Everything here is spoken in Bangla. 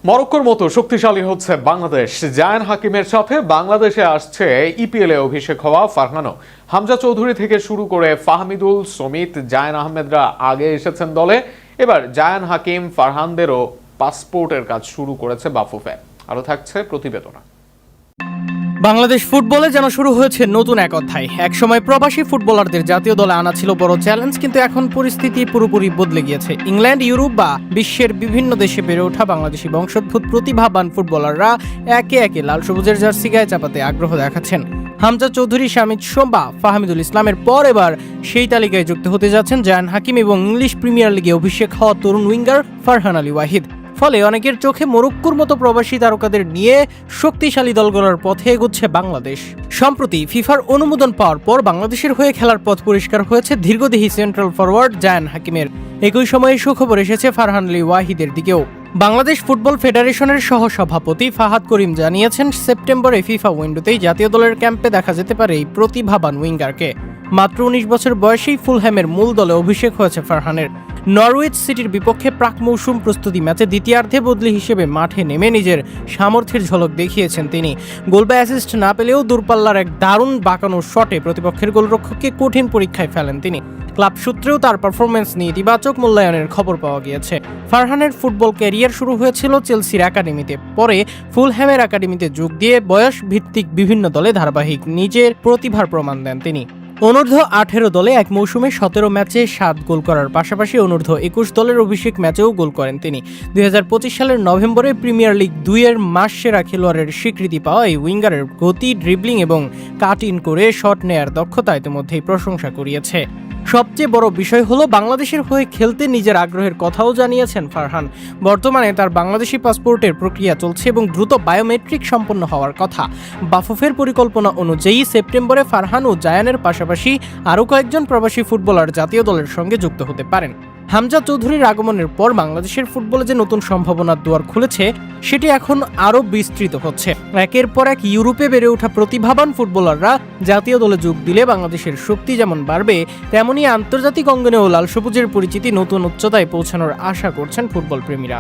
মরক্কোর মতো শক্তিশালী হচ্ছে বাংলাদেশ। জায়ান হাকিমের সাথে বাংলাদেশে আসছে ইপিএলে অভিষেক হওয়া ফারহানও। হামজা চৌধুরী থেকে শুরু করে ফাহমিদুল, সমিত, জায়ান আহমেদরা আগে এসেছেন দলে। এবার জায়ান হাকিম, ফারহানদেরও পাসপোর্টের কাজ শুরু করেছে বাফুফে। আরও থাকছে প্রতিবেদনা। বাংলাদেশ ফুটবলে যেন শুরু হয়েছে নতুন এক অধ্যায়। একসময় প্রবাসী ফুটবলারদের জাতীয় দলে আনা ছিল বড় চ্যালেঞ্জ, কিন্তু এখন পরিস্থিতি পুরোপুরি বদলে গিয়েছে। ইংল্যান্ড, ইউরোপ বা বিশ্বের বিভিন্ন দেশে বেড়ে ওঠা বাংলাদেশি বংশোদ্ভূত প্রতিভাবান ফুটবলাররা একে একে লাল সবুজের জার্সি গায়ে চাপাতে আগ্রহ দেখাচ্ছেন। হামজা চৌধুরী, শামিদ সোমবা, ফাহমিদুল ইসলামের পর এবার সেই তালিকায় যুক্ত হতে যাচ্ছেন জায়ান হাকিম এবং ইংলিশ প্রিমিয়ার লিগে অভিষেক হওয়া তরুণ উইঙ্গার ফারহান আলী ওয়াহিদ। ফলে অনেকের চোখে মরক্কোর মতো প্রবাসী তারকাদের নিয়ে শক্তিশালী দল গড়ার পথে এগোচ্ছে বাংলাদেশ। সম্প্রতি ফিফার অনুমোদন পাওয়ার পর বাংলাদেশের হয়ে খেলার পথ পরিষ্কার হয়েছে দীর্ঘদেহী সেন্ট্রাল ফরওয়ার্ড জায়ান হাকিমের। একই সময়ে সুখবর এসেছে ফারহান আলী ওয়াহিদের দিকেও। বাংলাদেশ ফুটবল ফেডারেশনের সহসভাপতি ফাহাদ করিম জানিয়েছেন, সেপ্টেম্বরে ফিফা উইন্ডোতেই জাতীয় দলের ক্যাম্পে দেখা যেতে পারে এই প্রতিভাবান উইঙ্গারকে। মাত্র 19 বছর বয়সেই ফুলহ্যামের মূল দলে অভিষেক হয়েছে ফারহানের। নরউইচ সিটির বিপক্ষে প্রাক মৌসুম প্রস্তুতি ম্যাচে দ্বিতীয়ার্ধে বদলি হিসেবে মাঠে নেমে নিজের সামর্থ্যের ঝলক দেখিয়েছেন তিনি। গোল বা অ্যাসিস্ট না পেলেও দূরপাল্লার এক দারুণ বাঁকানো শটে প্রতিপক্ষের গোলরক্ষককে কঠিন পরীক্ষায় ফেলেন তিনি। ক্লাব সূত্রেও তার পারফরমেন্স নিয়ে ইতিবাচক মূল্যায়নের খবর পাওয়া গিয়েছে। ফারহানের ফুটবল ক্যারিয়ার শুরু হয়েছিল চেলসির একাডেমিতে, পরে ফুলহ্যামের একাডেমিতে যোগ দিয়ে বয়স ভিত্তিক বিভিন্ন দলে ধারাবাহিক নিজের প্রতিভার প্রমাণ দেন তিনি। অনূর্ধ্ব 18 দলে এক মৌসুমে 17 ম্যাচে 7 গোল করার পাশাপাশি অনূর্ধ্ব 21 দলের অভিষেক ম্যাচেও গোল করেন তিনি। 2025 সালের নভেম্বরে প্রিমিয়ার লিগ 2-এর মাস সেরা খেলোয়াড়ের স্বীকৃতি পাওয়া এই উইঙ্গারের গতি, ড্রিবলিং এবং কাট ইন করে শট নেয়ার দক্ষতা ইতিমধ্যেই প্রশংসা কুড়িয়েছে। সবচেয়ে বড় বিষয় হলো বাংলাদেশের হয়ে খেলতে নিজের আগ্রহের কথাও জানিয়েছেন ফারহান। বর্তমানে তার বাংলাদেশি পাসপোর্টের প্রক্রিয়া চলছে এবং দ্রুত বায়োমেট্রিক সম্পন্ন হওয়ার কথা। বাফুফের পরিকল্পনা অনুযায়ী সেপ্টেম্বরে ফারহান ও জায়ানের পাশাপাশি আরও কয়েকজন প্রবাসী ফুটবলার জাতীয় দলের সঙ্গে যুক্ত হতে পারেন। হামজা চৌধুরীর আগমনের পর বাংলাদেশের ফুটবলে যে নতুন সম্ভাবনার দুয়ার খুলেছে সেটি এখন আরও বিস্তৃত হচ্ছে। একের পর এক ইউরোপে বেড়ে ওঠা প্রতিভাবান ফুটবলাররা জাতীয় দলে যোগ দিলে বাংলাদেশের শক্তি যেমন বাড়বে, তেমনি আন্তর্জাতিক অঙ্গনেও লাল সবুজের পরিচিতি নতুন উচ্চতায় পৌঁছানোর আশা করছেন ফুটবল প্রেমীরা।